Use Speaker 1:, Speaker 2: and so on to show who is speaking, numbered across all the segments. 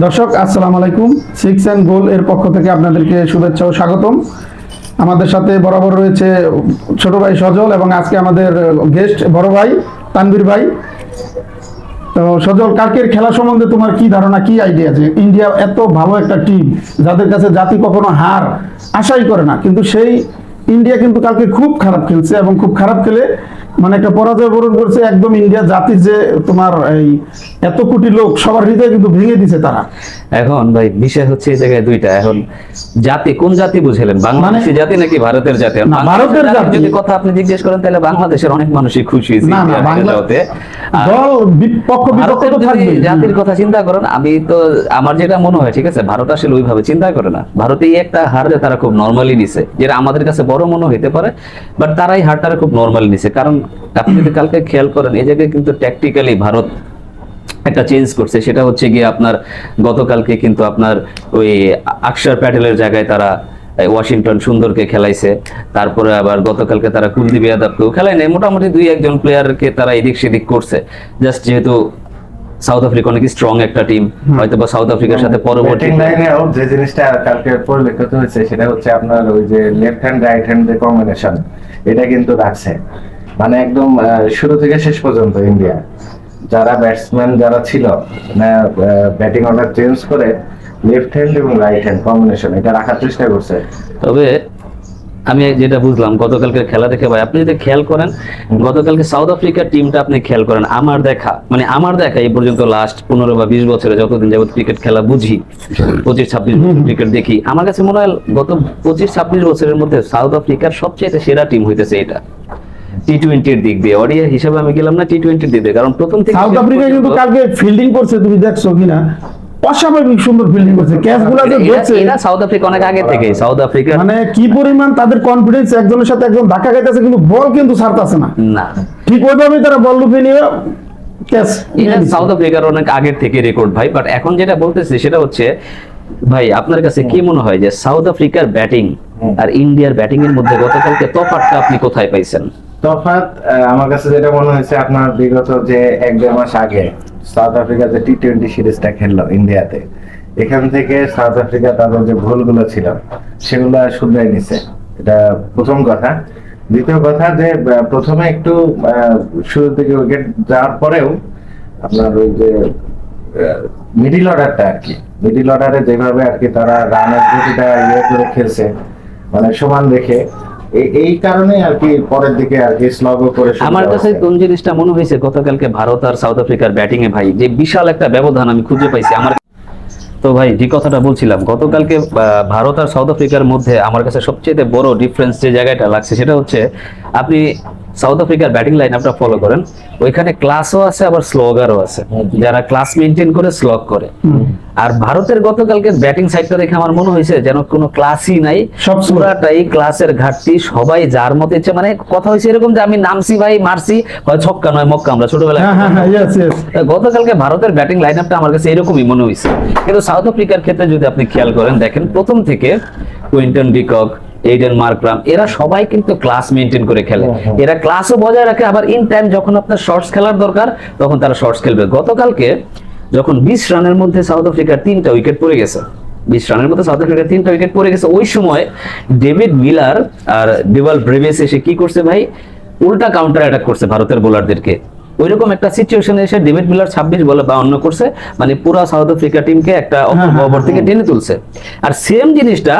Speaker 1: দর্শক আসসালামু আলাইকুম। সিক্স অ্যান্ড গোল এর পক্ষ থেকে আপনাদেরকে শুভেচ্ছা ও স্বাগতম। আমাদের সাথে বরাবর রয়েছে ছোট ভাই সজল এবং আজকে আমাদের গেস্ট বড় ভাই তানভীর ভাই। তো সজল, কালকের খেলা সম্বন্ধে তোমার কি ধারণা, কি আইডিয়া? আছে ইন্ডিয়া এত ভালো একটা টিম, যাদের কাছে জাতি কখনো হার আশাই করে না, কিন্তু সেই ইন্ডিয়া কিন্তু কালকে খুব খারাপ খেলছে এবং খুব খারাপ খেলে মানে একটা পরাজয় বরণ করছে। একদম ইন্ডিয়া জাতির যে তোমার এই এত কোটি লোক সবার হৃদয় কিন্তু ভেঙে দিছে তারা।
Speaker 2: এখন ভাই বিষয় হচ্ছে এই জায়গায় দুইটা। এখন জাতি কোন জাতি বুঝলেন, বাংলাদেশি জাতি নাকি ভারতের জাতি?
Speaker 1: ভারতের জাতি
Speaker 2: যদি কথা আপনি জিজ্ঞেস করেন তাহলে বাংলাদেশের অনেক মানুষই খুশি জাতির কথা চিন্তা করেন। আমি তো আমার যেটা মনে হয়, ঠিক আছে, ভারত আসলে ওইভাবে চিন্তা করে না। ভারতে এই একটা হারে তারা খুব নর্মালি নিছে, যেটা আমাদের কাছে বড় মনে হইতে পারে, বাট তারাই হারটারে খুব নর্মালি নিছে। কারণ আপনি যদি কালকে খেয়াল করেন, এই জায়গায় কিন্তু ট্যাকটিক্যালি ভারত একটা চেঞ্জ করছে। সেটা হচ্ছে গিয়ে আপনার গতকালকে কিন্তু আপনার ওই অক্ষর প্যাটেলের জায়গায় তারা ওয়াশিংটন সুন্দরকে খেলাইছে। তারপরে আবার গতকালকে তারা কুলদীপ যাদবকেও খেলায় নাই, মোটামুটি দুই একজন প্লেয়ারকে তারা এদিক সেদিক করছে। জাস্ট যেহেতু সাউথ আফ্রিকা অনেক স্ট্রং একটা টিম, হয়তো বা সাউথ আফ্রিকার সাথে পরবর্তী
Speaker 3: লাইনেও যে জিনিসটা কালকে পরিলক্ষিত হয়েছে সেটা হচ্ছে আপনার ওই যে লেফট হ্যান্ড রাইট হ্যান্ড যে কম্বিনেশন, এটা কিন্তু রাখছে মানে একদম শুরু থেকে শেষ পর্যন্ত ইন্ডিয়া যারা ব্যাটসম্যান যারা ছিল ব্যাটিং অর্ডার চেঞ্জ করে লেফট হ্যান্ড এবং রাইট হ্যান্ড কম্বিনেশন এটা রাখার চেষ্টা করছে।
Speaker 2: তবে আমি যেটা বুঝলাম গতকালকের খেলা দেখে ভাই, আপনি যদি খেয়াল করেন গতকালকে সাউথ আফ্রিকার টিমটা আপনি খেয়াল করেন, আমার দেখা এই পর্যন্ত লাস্ট 15 বা 20 বছরে যতদিন যাবত ক্রিকেট খেলা বুঝি, 25-26 ক্রিকেট দেখি, আমার কাছে মনে হয় গত 25-26 বছরের মধ্যে সাউথ আফ্রিকার সবচেয়ে সেরা টিম হইতেছে এটা। টি-20 এর দিক দিয়ে, ওডিআই হিসেবে আমি গেলাম না, টি-20 এর দিক দিয়ে, কারণ প্রথম থেকে
Speaker 1: সাউথ আফ্রিকা কিন্তু কালকে ফিল্ডিং করছে, তুমি দেখছো কিনা, অস্বাভাবিক সুন্দর ফিল্ডিং করছে। ক্যাচগুলো যে ধরছে,
Speaker 2: এটা সাউথ আফ্রিকা অনেক আগে থেকে, সাউথ আফ্রিকা
Speaker 1: মানে কি পরিমাণ তাদের কনফিডেন্স, একজনের সাথে একজন ধাক্কা খাইতেছে কিন্তু বল কিন্তু ছাড়তাছে না। ঠিক ওইভাবেই তারা বল লুফে নিয়ে ক্যাচ।
Speaker 2: এটা সাউথ আফ্রিকার অনেক আগের থেকে রেকর্ড ভাই। বাট এখন যেটা বলতেছি সেটা হচ্ছে ভাই, আপনার কাছে কি মনে হয় যে সাউথ আফ্রিকার ব্যাটিং আর ইন্ডিয়ার ব্যাটিং এর মধ্যে গতকালকে তফাৎটা আপনি কোথায় পাইছেন?
Speaker 3: তফাৎ আমার কাছে যেটা মনে হয়েছে, আপনার বিগত যে 1-2 মাস আগে সাউথ আফ্রিকা যে টি-20 সিরিজটা খেললো ইন্ডিয়াতে, এখান থেকে সাউথ আফ্রিকা তাদের যে ভুলগুলো ছিল সেগুলো শুধরে নিছে, এটা প্রথম কথা। দ্বিতীয় কথা যে প্রথমে একটু শুরুর দিকে উইকেট যাওয়ার পরেও আপনার ওই যে মিডিল অর্ডারটা আর কি, মিডিল অর্ডারে যেভাবে আর কি তারা রানের গতিটা ইয়ে করে খেলছে মানে সমান রেখে, এই কারণে আর কি পরের দিকে আর কি স্লগও করে।
Speaker 2: আমার কাছে কোন জিনিসটা মনে হয়েছে গতকালকে ভারত আর সাউথ আফ্রিকার ব্যাটিং এ ভাই যে বিশাল একটা ব্যবধান আমি খুঁজে পাইছি আমার। তো ভাই যে কথাটা বলছিলাম, গতকালকে ভারত আর সাউথ আফ্রিকার মধ্যে আমার কাছে সবচেয়ে বড় ডিফারেন্স যে জায়গাটা লাগছে সেটা হচ্ছে, আপনি সাউথ আফ্রিকার ব্যাটিং লাইন আপটা ফলো করেন, ওইখানে ক্লাসও আছে আবার স্লগারও আছে, যারা ক্লাস মেনটেন করে স্লগ করে। আর ভারতের গতকালকে ব্যাটিং সাইডটা দেখে আমার মনে হয়েছে যেন কোনো ক্লাসই নাই, সব পুরাটাই ক্লাসের ঘাটতি, সবাই যার মতো ইচ্ছে। মানে কথা হয়েছে এরকম যে আমি নামছি ভাই, মারছি, হয় ছক্কা নয় মক্কা, আমরা ছোটবেলায়। গতকালকে ভারতের ব্যাটিং লাইন আপটা আমার কাছে এরকমই মনে হয়েছে। কিন্তু সাউথ আফ্রিকার ক্ষেত্রে যদি আপনি খেয়াল করেন, দেখেন প্রথম থেকে কুইন্টন ডিকক, এইডেন মার্করাম, এরা সবাই কিন্তু ক্লাস মেনটেন করে খেলে, এরা ক্লাসও বজায় রাখে। আবার ইন টাইম যখন আপনার শর্টস খেলার দরকার তখন তারা শর্টস খেলবে। গতকালকে যখন 20 রানের মধ্যে সাউথ আফ্রিকার 3টা উইকেট পড়ে গেছে, 20 রানের মধ্যে সাউথ আফ্রিকার 3টা উইকেট পড়ে গেছে, ওই সময় ডেভিড মিলার আর ডেভাল ব্রেভিস এসে কি করছে ভাই, উল্টা কাউন্টার অ্যাটাক করছে ভারতের বোলারদেরকে। ওইরকম একটা সিচুয়েশনে এসে ডেভিড মিলার 26 বলে 52 করছে, মানে পুরো সাউথ আফ্রিকা টিমকে একটা ওভার থেকে টেনে তুলছে। আর সেম জিনিসটা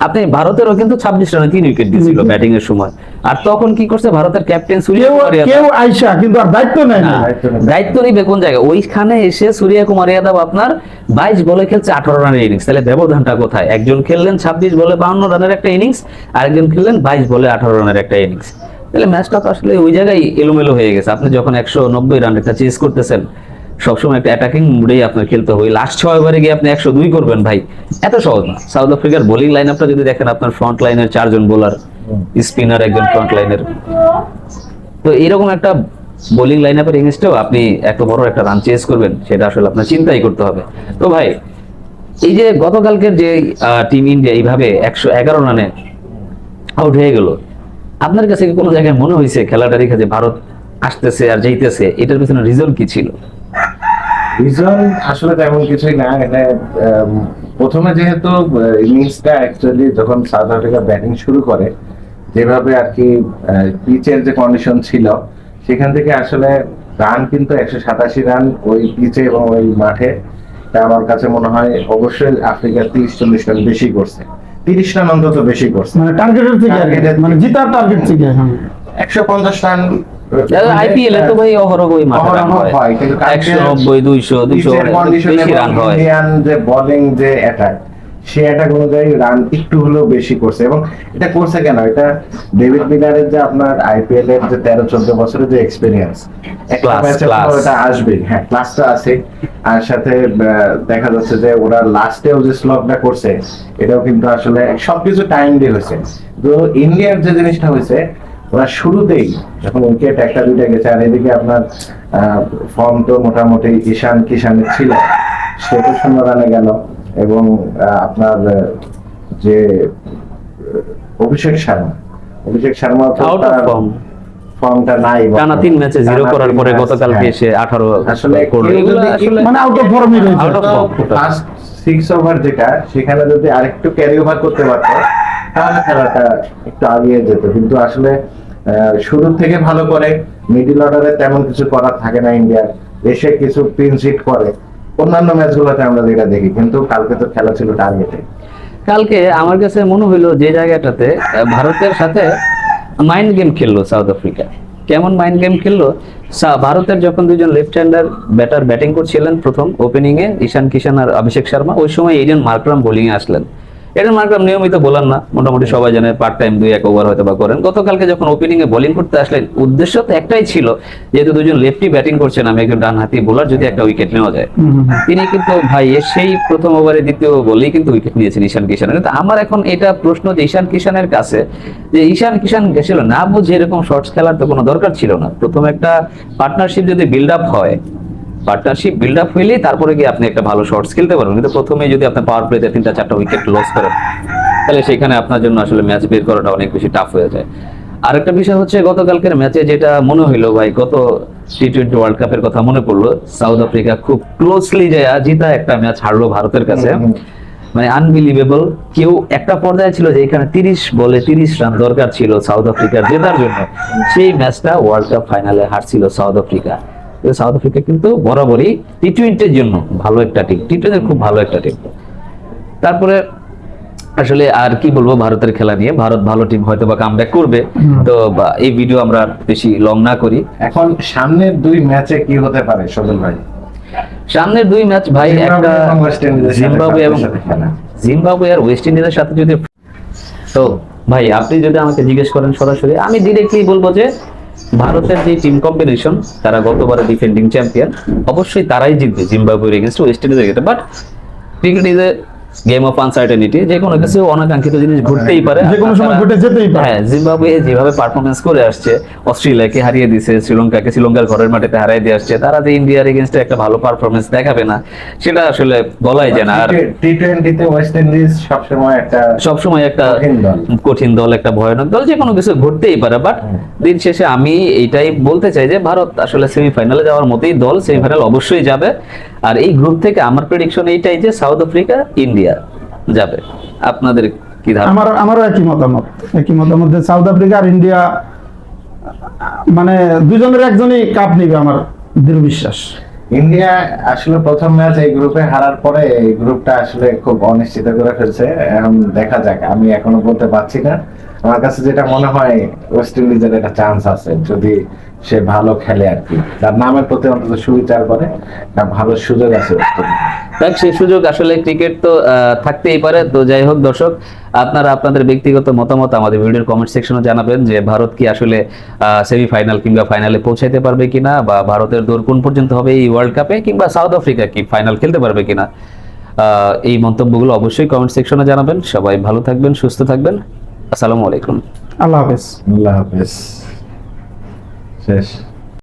Speaker 2: আপনি ভারতেরও কিন্তু 26 রানে 3 উইকেট দিয়েছিল ব্যাটিং এর সময়। আর তখন কি করছে ভারতের ক্যাপ্টেন সূর্যকুমার যাদব,
Speaker 1: কেউ আইসা কিন্তু আর দায়িত্ব নেয় না।
Speaker 2: দায়িত্ব নিবে কোন জায়গায়? ওইখানে এসে সূর্যকুমার যাদব আপনার 22 বলে খেলছে 18 রানের ইনিংস। তাহলে ব্যবধানটা কোথায়? একজন খেললেন 26 বলে 52 রানের একটা ইনিংস, আরেকজন খেললেন 22 বলে 18 রানের একটা ইনিংস। তাহলে ম্যাচটা তো আসলে ওই জায়গায় এলোমেলো হয়ে গেছে। আপনি যখন 190 রান একটা চেস করতেছেন, সবসময় একটা অ্যাটাকিং মুডেই আপনার খেলতে হবে। লাস্ট 6 ওভারে গিয়ে আপনি 102 করবেন ভাই, এত সহজ না। সাউথ আফ্রিকার বোলিং লাইন আপটা যদি দেখেন, আপনার ফ্রন্ট লাইনের 4 জন বোলার, স্পিনার একজন ফ্রন্ট লাইনের, তো এরকম একটা বোলিং লাইন আপের এগেইনস্টেও আপনি এত বড় একটা রান চেস করবেন, সেটা আসলে আপনার চিন্তাই করতে হবে। তো ভাই এই যে গতকালকের যে টিম ইন্ডিয়া এইভাবে 111 রানে আউট হয়ে গেল, আপনার কাছে কি কোনো জায়গায় মনে হয়েছে খেলাটা দেখে যে ভারত আসতেছে আর যাইতেছে, এটার পিছনে রিজন কি ছিল?
Speaker 3: রিজন আসলে তেমন কিছুই না, এখানে প্রথমে যেহেতু ইনিংসটা অ্যাকচুয়ালি যখন সাউথ আফ্রিকা ব্যাটিং শুরু করে, যেভাবে আর কি পিচের যে কন্ডিশন ছিল, সেখান থেকে আসলে রান কিন্তু 187 রান ওই পিচে এবং ওই মাঠে। তা আমার কাছে মনে হয় অবশ্যই আফ্রিকা 30-40 রান বেশি করছে, 30 রান অন্তত বেশি করছে,
Speaker 1: মানে টার্গেটের থেকে আর কি,
Speaker 3: Target-এর
Speaker 1: মানে
Speaker 3: থেকে।
Speaker 1: জিতার টার্গেট থেকে। হ্যাঁ
Speaker 3: 150 রান
Speaker 2: আইপিএল এ তো ভাই অহরহ ওই মাঠে রান
Speaker 3: অহরহ
Speaker 2: হয়,
Speaker 3: হয়, কিন্তু
Speaker 2: 190 200 বেশি রান হয়।
Speaker 3: ইন্ডিয়ান যে বোলিং যে অ্যাটাক, সে অ্যাটাক অনুযায়ী রান একটু হলেও বেশি করছে। এবং এটা করছে কেন, এটা ডেভিড মিলারের যে আপনার আইপিএল এর যে 13-14 বছরের যে এক্সপেরিয়েন্স, একটা
Speaker 2: Class,
Speaker 3: ম্যাচে
Speaker 2: class।
Speaker 3: এটা আসবে, হ্যাঁ ক্লাসটা আছে। আর সাথে দেখা যাচ্ছে যে ওরা লাস্টেও যে স্লগটা করছে, এটাও কিন্তু আসলে সবকিছু টাইম দিয়ে হয়েছে। তো ইন্ডিয়ার যে জিনিসটা হয়েছে, ওরা শুরুতেই যখন উইকেট একটা দুইটা গেছে, আর এদিকে আপনার ফর্ম তো মোটামুটি ঈশান কিষানের ছিল, সে তো 0 রানে গেল। এবং আপনার যে অভিষেক শর্মা তো
Speaker 2: আউট অফ
Speaker 3: তার
Speaker 2: ফর্ম,
Speaker 3: ফর্মটা নাই,
Speaker 2: টানা 3 ম্যাচে 0
Speaker 3: টানা
Speaker 2: করার
Speaker 3: 3
Speaker 2: পরে
Speaker 3: ম্যাচ,
Speaker 2: গতকালকে
Speaker 3: হ্যাঁ।
Speaker 2: এসে 18
Speaker 3: আসলে
Speaker 2: করলো।
Speaker 3: কেউ
Speaker 2: এগুলো
Speaker 3: যদি
Speaker 2: আসলে
Speaker 1: মানে আউট অফ ফর্মই রয়েছে।
Speaker 2: Out of form।
Speaker 3: First 6 over যেটা, সেখানে যদি আরেকটু ক্যারি ওভার করতে পারতো, তাহলে খেলাটা একটু আগিয়ে যেত। কিন্তু আসলে শুরু থেকে ভালো করে, মিডল অর্ডারে তেমন কিছু করার থাকে না ইন্ডিয়ার, এসে কিছু ক্লিন শিট করে অন্যান্য ম্যাচগুলোতে আমরা যেটা দেখি। কিন্তু কালকে তো খেলা ছিল টার্গেটে।
Speaker 2: কালকে আমার কাছে মনে হইলো যে জায়গাটাতে ভারতের সাথে মাইন্ড গেম খেললো সাউথ আফ্রিকা। কেমন মাইন্ড গেম খেললো, ভারতের যখন দুজন লেফট হ্যান্ডার ব্যাটার ব্যাটিং করছিলেন প্রথম ওপেনিং এ, ঈশান কিষান আর অভিষেক শর্মা, ওই সময় এডেন মার্করাম বোলিং এ আসলেন। এডেন মার্করাম নিয়মিত বোলার না, মোটামুটি সবাই জানে, পার্ট টাইম 2-1 ওভার হয়তো বা করেন। গতকালকে যখন ওপেনিং এ বোলিং করতে আসলেন, উদ্দেশ্য তো একটাই ছিল, যেহেতু দুজন লেফটি ব্যাটিং করছেন, আমি একজন ডানহাতি বোলার, যদি একটা উইকেট নেওয়া যায়। তিনি কিন্তু ভাই সেই প্রথম ওভারে দ্বিতীয় বলেই কিন্তু উইকেট নিয়েছেন ঈশান কিষান। কিন্তু আমার এখন এটা প্রশ্ন যে ঈশান কিষানের কাছে, যে ঈশান কিষান গেছিল না বুঝে এরকম শর্টস খেলার তো কোনো দরকার ছিল না। প্রথম একটা পার্টনারশিপ যদি বিল্ড আপ হয়, পার্টনারশিপ বিল্ড আপ হইলেই তারপরে গিয়ে আপনি একটা ভালো শর্টস খেলতে পারবেন। কিন্তু প্রথমে যদি আপনি পাওয়ার প্লেতে 3-4টা উইকেট লস করেন, তাহলে সেখানে আপনার জন্য আসলে ম্যাচ বের করাটা অনেক বেশি টাফ হয়ে যায়। আরেকটা বিষয় হচ্ছে, গতকালকের ম্যাচে যেটা মনে হইলো ভাই, গত টি-20 ওয়ার্ল্ড কাপের কথা মনে পড়লো, সাউথ আফ্রিকা খুব ক্লোজলি যায় জিতা একটা ম্যাচ হারলো ভারতের কাছে। মানে আনবিলিভেবল। কেউ একটা পর্যায়ে ছিল যে এখানে 30 বলে 30 রান দরকার ছিল সাউথ আফ্রিকার জেতার জন্য, সেই ম্যাচটা ওয়ার্ল্ড কাপ ফাইনালে হারছিল সাউথ আফ্রিকা। সাউথ আফ্রিকা কিন্তু বরাবরই টি-20-র জন্য ভালো একটা টিম, টি-20 খুব ভালো একটা টিম। তারপরে আসলে আর কি বলবো ভারতের খেলা নিয়ে, ভারত ভালো টিম, হয়তো বা কামব্যাক করবে। তো এই ভিডিও আমরা বেশি লং না করি।
Speaker 3: এখন সামনের 2 ম্যাচে কি হতে পারে সজল ভাই?
Speaker 2: সামনের 2 ম্যাচ ভাই, একটা জিম্বাবুয়ে আর ওয়েস্ট ইন্ডিজের সাথে যদি, তো ভাই আপনি যদি আমাকে জিজ্ঞেস করেন সরাসরি, আমি ডিরেক্টলি বলবো যে ভারতের যে টিম কম্বিনেশন, তারা গতবারে ডিফেন্ডিং চ্যাম্পিয়ন, অবশ্যই তারাই জিতবে জিম্বাবুয়ের এগেইনস্ট ওয়েস্ট ইন্ডিজের against. But cricket is a game of uncertainty, যে কোনো কিছু অনাকাঙ্ক্ষিত জিনিস ঘটতেই পারে,
Speaker 1: যে কোনো সময় ঘটে যেতেই পারে।
Speaker 2: হ্যাঁ, জিম্বাবুয়ে যেভাবে পারফরমেন্স করে আসছে, অস্ট্রেলিয়াকে হারিয়ে দিয়েছে, শ্রীলঙ্কার ঘরের মাটিতে হারিয়ে দিয়ে আসছে, তারা যে ইন্ডিয়ার এগেইনস্টে একটা ভালো পারফরমেন্স দেখাবে না, সেটা আসলে বলাই যায় না। আর
Speaker 3: টি-20 তে ওয়েস্ট ইন্ডিজ
Speaker 2: সবসময় একটা কঠিন দল, একটা ভয়ানক দল, যে কোনো কিছু ঘটতেই পারে। বাট দিন শেষে আমি এইটাই বলতে চাই যে ভারত আসলে সেমিফাইনালে যাওয়ার মতোই দল, সেমিফাইনাল অবশ্যই যাবে। আর এই গ্রুপ থেকে আমার প্রেডিকশন এইটাই যে সাউথ আফ্রিকা, ইন্ডিয়া যাবে। আপনাদের কি ধারণা?
Speaker 1: আমারও একই মতামত যে সাউথ আফ্রিকা আর ইন্ডিয়া, মানে দুজনের একজনই কাপ নিবে, আমার দৃঢ় বিশ্বাস।
Speaker 3: ইন্ডিয়া আসলে প্রথম ম্যাচ এই গ্রুপে হারার পরে এই গ্রুপটা আসলে খুব অনিশ্চিত করে ফেলছে। এখন দেখা যাক, আমি এখনো বলতে পারছি না। আমার কাছে যেটা মনে হয়, ওয়েস্ট ইন্ডিজের একটা চান্স আছে, যদি সে ভালো খেলে আর কি, তার নামের প্রতি অন্তত সুবিচার করে, তার ভালো সুযোগ আছে।
Speaker 2: দেখ, সেই সুযোগ আসলে ক্রিকেট তো থাকতেই পারে। তো যাই হোক দর্শক, আপনারা আপনাদের ব্যক্তিগত মতামত আমাদের ভিডিওর কমেন্ট সেকশনে জানাবেন যে ভারত কি আসলে সেমিফাইনাল কিংবা ফাইনালে পৌঁছাইতে পারবে কিনা, বা ভারতের দৌড় কোন পর্যন্ত হবে এই ওয়ার্ল্ড কাপে, কিংবা সাউথ আফ্রিকা কি ফাইনাল খেলতে পারবে কিনা। এই মন্তব্যগুলো অবশ্যই কমেন্ট সেকশনে জানাবেন। সবাই ভালো থাকবেন, সুস্থ থাকবেন। আসসালামু আলাইকুম।
Speaker 1: আল্লাহ হাফেজ।
Speaker 3: আল্লাহ হাফেজ। শেষ।